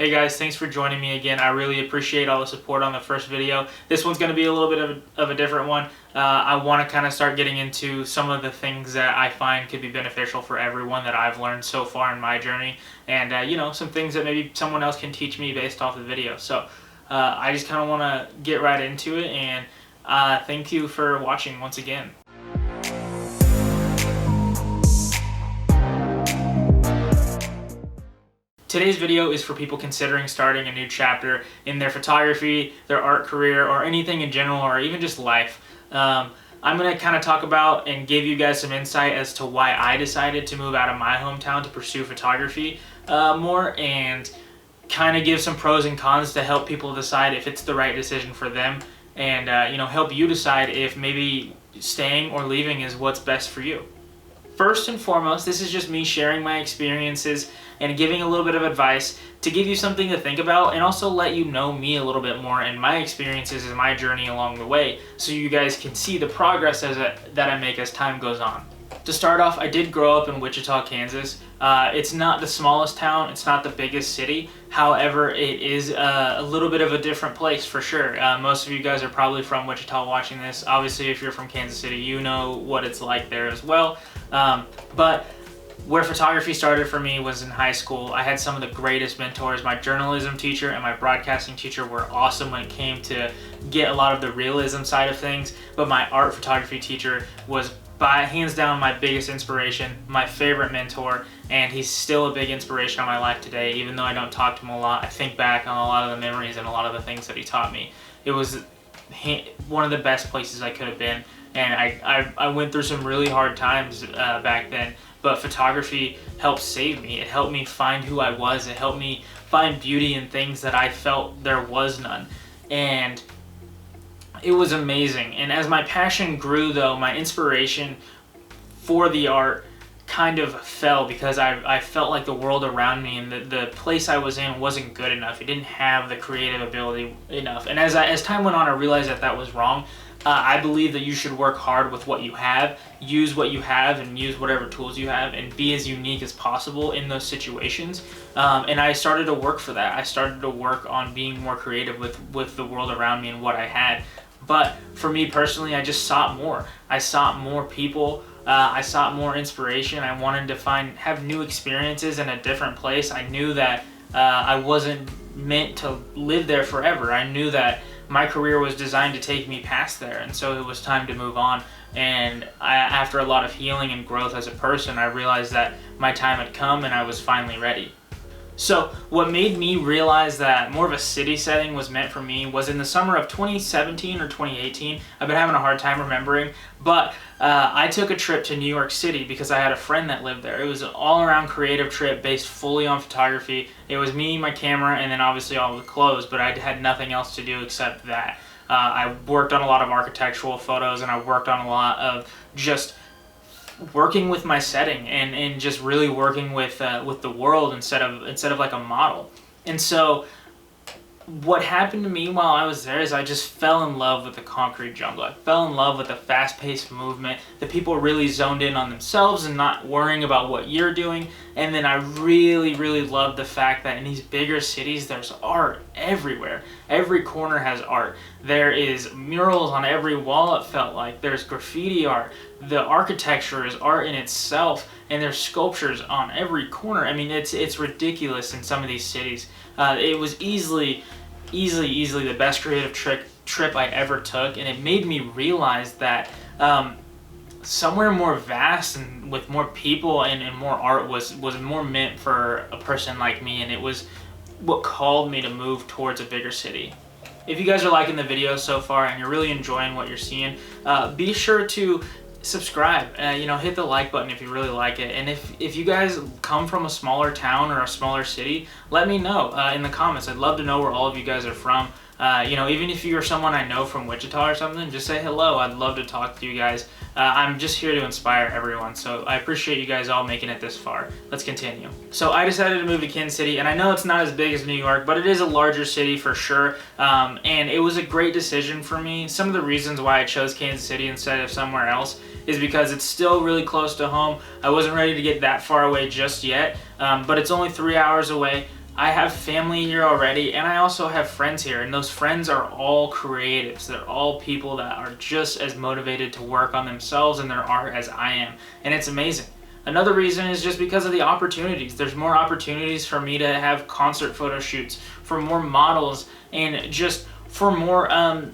Hey guys, thanks for joining me again. I really appreciate all the support on the first video. This one's going to be a little bit of a different one. I want to kind of start getting into some of the things that I find could be beneficial for everyone that I've learned so far in my journey. And, some things that maybe someone else can teach me based off the video. So I just kind of want to get right into it, and thank you for watching once again. Today's video is for people considering starting a new chapter in their photography, their art career, or anything in general, or even just life. I'm going to kind of talk about and give you guys some insight as to why I decided to move out of my hometown to pursue photography more, and kind of give some pros and cons to help people decide if it's the right decision for them, and help you decide if maybe staying or leaving is what's best for you. First and foremost, this is just me sharing my experiences and giving a little bit of advice to give you something to think about, and also let you know me a little bit more and my experiences and my journey along the way, so you guys can see the progress that I make as time goes on. To start off, I did grow up in Wichita, Kansas. It's not the smallest town, it's not the biggest city. However, it is a little bit of a different place for sure. Most of you guys are probably from Wichita watching this. Obviously, if you're from Kansas City, you know what it's like there as well. But where photography started for me was in high school. I had some of the greatest mentors. My journalism teacher and my broadcasting teacher were awesome when it came to get a lot of the realism side of things. But my art photography teacher was by hands down my biggest inspiration, my favorite mentor, and he's still a big inspiration on my life today. Even though I don't talk to him a lot, I think back on a lot of the memories and a lot of the things that he taught me. It was one of the best places I could have been, and I went through some really hard times back then, but photography helped save me. It helped me find who I was. It helped me find beauty in things that I felt there was none, and it was amazing. And as my passion grew, though, my inspiration for the art kind of fell, because I felt like the world around me and the place I was in wasn't good enough. It didn't have the creative ability enough. And as time went on, I realized that was wrong. I believe that you should work hard with what you have, use what you have, and use whatever tools you have, and be as unique as possible in those situations. And I started to work for that. I started to work on being more creative with the world around me and what I had. But for me personally, I just sought more. I sought more people. I sought more inspiration. I wanted to have new experiences in a different place. I knew that I wasn't meant to live there forever. I knew that my career was designed to take me past there, and so it was time to move on. And after a lot of healing and growth as a person, I realized that my time had come and I was finally ready. So what made me realize that more of a city setting was meant for me was in the summer of 2017 or 2018. I've been having a hard time remembering, but I took a trip to New York City because I had a friend that lived there. It was an all-around creative trip based fully on photography. It was me, my camera, and then obviously all the clothes, but I had nothing else to do except that. I worked on a lot of architectural photos, and I worked on a lot of just working with my setting and just really working with the world instead of like a model. And so what happened to me while I was there is I just fell in love with the concrete jungle. I fell in love with the fast-paced movement, the people really zoned in on themselves and not worrying about what you're doing. And then I really, really loved the fact that in these bigger cities, there's art everywhere. Every corner has art. There is murals on every wall, it felt like. There's graffiti art. The architecture is art in itself, and there's sculptures on every corner. I mean, it's ridiculous in some of these cities. It was easily the best creative trip I ever took, and it made me realize that somewhere more vast and with more people and more art was more meant for a person like me, and it was what called me to move towards a bigger city. If you guys are liking the video so far and you're really enjoying what you're seeing, be sure to subscribe. Hit the like button if you really like it. And if you guys come from a smaller town or a smaller city, let me know in the comments. I'd love to know where all of you guys are from. Even if you're someone I know from Wichita or something, just say hello. I'd love to talk to you guys. I'm just here to inspire everyone, so I appreciate you guys all making it this far. Let's continue. So I decided to move to Kansas City, and I know it's not as big as New York, but it is a larger city for sure, and it was a great decision for me. Some of the reasons why I chose Kansas City instead of somewhere else is because it's still really close to home. I wasn't ready to get that far away just yet, but it's only 3 hours away. I have family here already, and I also have friends here, and those friends are all creatives. They're all people that are just as motivated to work on themselves and their art as I am, and it's amazing. Another reason is just because of the opportunities. There's more opportunities for me to have concert photo shoots, for more models, and just for more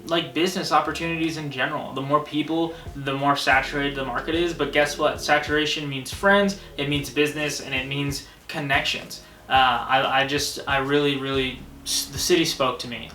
like business opportunities in general. The more people, the more saturated the market is. But guess what? Saturation means friends, it means business, and it means connections. I really, the city spoke to me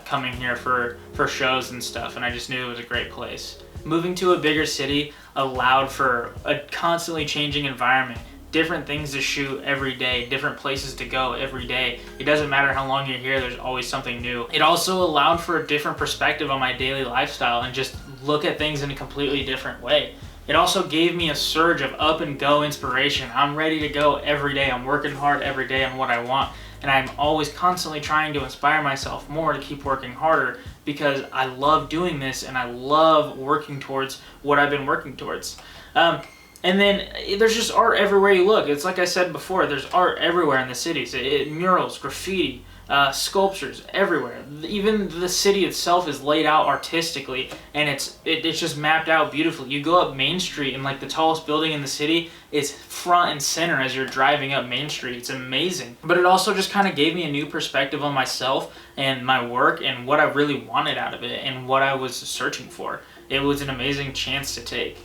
coming here for shows and stuff, and I just knew it was a great place. Moving to a bigger city allowed for a constantly changing environment, different things to shoot every day, different places to go every day. It doesn't matter how long you're here, there's always something new. It also allowed for a different perspective on my daily lifestyle and just look at things in a completely different way. It also gave me a surge of up and go inspiration. I'm ready to go every day. I'm working hard every day on what I want, and I'm always constantly trying to inspire myself more to keep working harder because I love doing this and I love working towards what I've been working towards. And then there's just art everywhere you look. It's like I said before, there's art everywhere in the cities. Murals, graffiti, sculptures everywhere. Even the city itself is laid out artistically, and it's just mapped out beautifully. You go up Main Street, and like the tallest building in the city is front and center as you're driving up Main Street. It's amazing. But it also just kind of gave me a new perspective on myself and my work and what I really wanted out of it and what I was searching for. It was an amazing chance to take.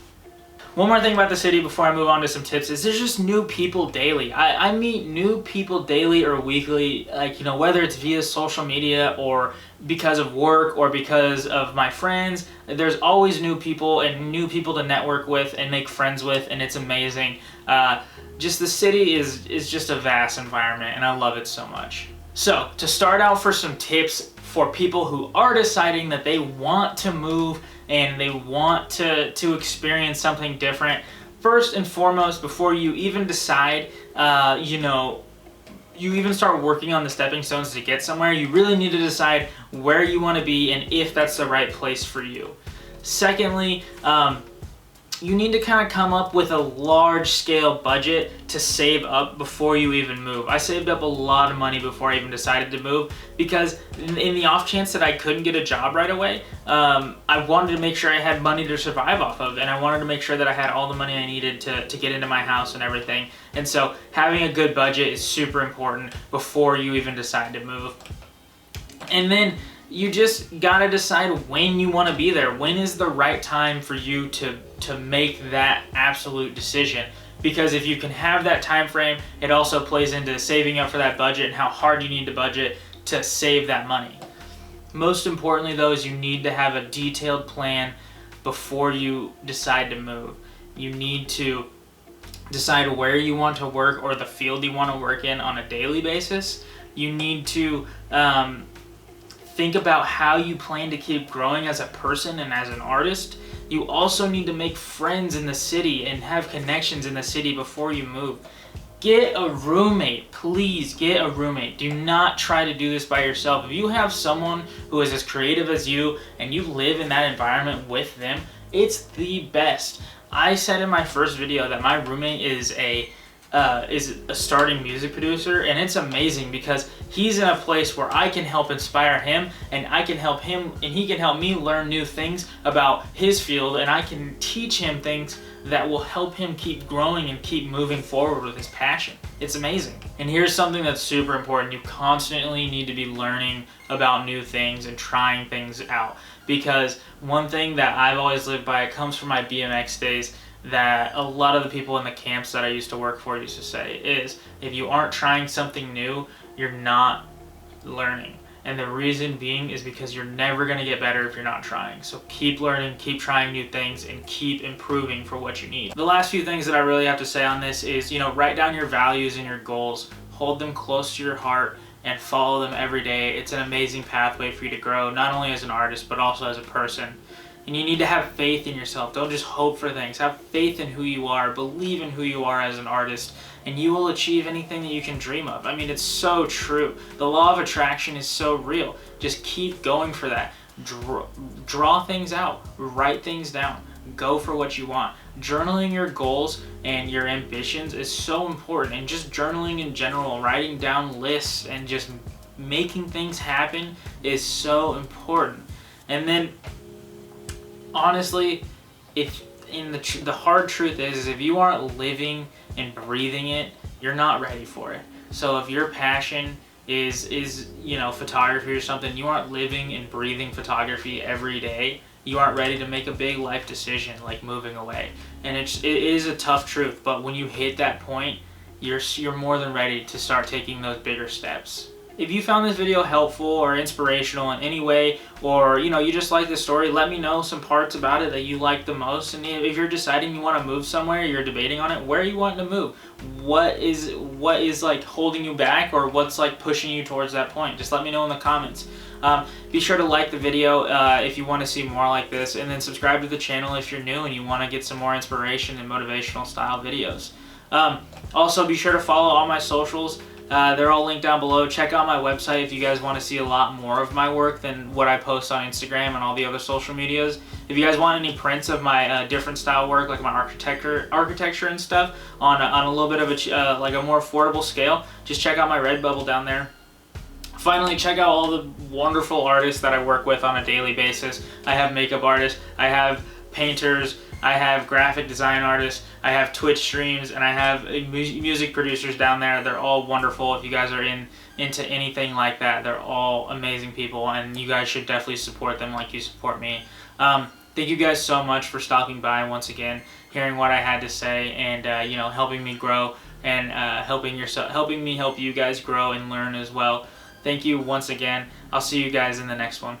One more thing about the city before I move on to some tips is there's just new people daily. I meet new people daily or weekly, like, whether it's via social media or because of work or because of my friends. There's always new people and new people to network with and make friends with, and it's amazing. Just the city is just a vast environment, and I love it so much. So to start out for some tips for people who are deciding that they want to move and they want to experience something different, first and foremost, before you even decide, you even start working on the stepping stones to get somewhere, you really need to decide where you want to be and if that's the right place for you. Secondly, you need to kind of come up with a large scale budget to save up before you even move. I saved up a lot of money before I even decided to move because in the off chance that I couldn't get a job right away, I wanted to make sure I had money to survive off of, and I wanted to make sure that I had all the money I needed to get into my house and everything. And so having a good budget is super important before you even decide to move. And then you just gotta decide when you want to be there. When is the right time for you to make that absolute decision? Because if you can have that time frame, it also plays into saving up for that budget and how hard you need to budget to save that money. Most importantly though is you need to have a detailed plan before you decide to move. You need to decide where you want to work or the field you want to work in on a daily basis. You need to think about how you plan to keep growing as a person and as an artist. You also need to make friends in the city and have connections in the city before you move. Get a roommate, please get a roommate. Do not try to do this by yourself. If you have someone who is as creative as you and you live in that environment with them, it's the best. I said in my first video that my roommate is a starting music producer, and it's amazing because he's in a place where I can help inspire him and I can help him and he can help me learn new things about his field, and I can teach him things that will help him keep growing and keep moving forward with his passion. It's amazing. And here's something that's super important. You constantly need to be learning about new things and trying things out, because one thing that I've always lived by, it comes from my BMX days, that a lot of the people in the camps that I used to work for used to say is, if you aren't trying something new, you're not learning. And the reason being is because you're never going to get better if you're not trying. So keep learning, keep trying new things, and keep improving for what you need. The last few things that I really have to say on this is, write down your values and your goals, hold them close to your heart, and follow them every day. It's an amazing pathway for you to grow, not only as an artist, but also as a person. And you need to have faith in yourself. Don't just hope for things. Have faith in who you are. Believe in who you are as an artist, and you will achieve anything that you can dream of. I mean, it's so true. The law of attraction is so real. Just keep going for that. Draw things out. Write things down. Go for what you want. journaling your goals and your ambitions is so important, and just journaling in general, writing down lists and just making things happen is so important. And then honestly, if in the hard truth is if you aren't living and breathing it, you're not ready for it. So if your passion is photography or something, you aren't living and breathing photography every day, you aren't ready to make a big life decision like moving away. And it is a tough truth, but when you hit that point, you're more than ready to start taking those bigger steps. If you found this video helpful or inspirational in any way, or you just like this story, let me know some parts about it that you like the most. And if you're deciding you want to move somewhere, you're debating on it, where are you wanting to move? What is like holding you back, or what's like pushing you towards that point? Just let me know in the comments. Be sure to like the video if you want to see more like this, and then subscribe to the channel if you're new and you want to get some more inspiration and motivational style videos. Also, be sure to follow all my socials. They're all linked down below. Check out my website if you guys want to see a lot more of my work than what I post on Instagram and all the other social medias. If you guys want any prints of my different style work, like my architecture and stuff, on a little bit of like a more affordable scale, just check out my Redbubble down there. Finally, check out all the wonderful artists that I work with on a daily basis. I have makeup artists, I have painters, I have graphic design artists, I have Twitch streams, and I have music producers down there. They're all wonderful. If you guys are into anything like that, they're all amazing people, and you guys should definitely support them like you support me. Thank you guys so much for stopping by once again, hearing what I had to say, and helping me grow, and helping me help you guys grow and learn as well. Thank you once again. I'll see you guys in the next one.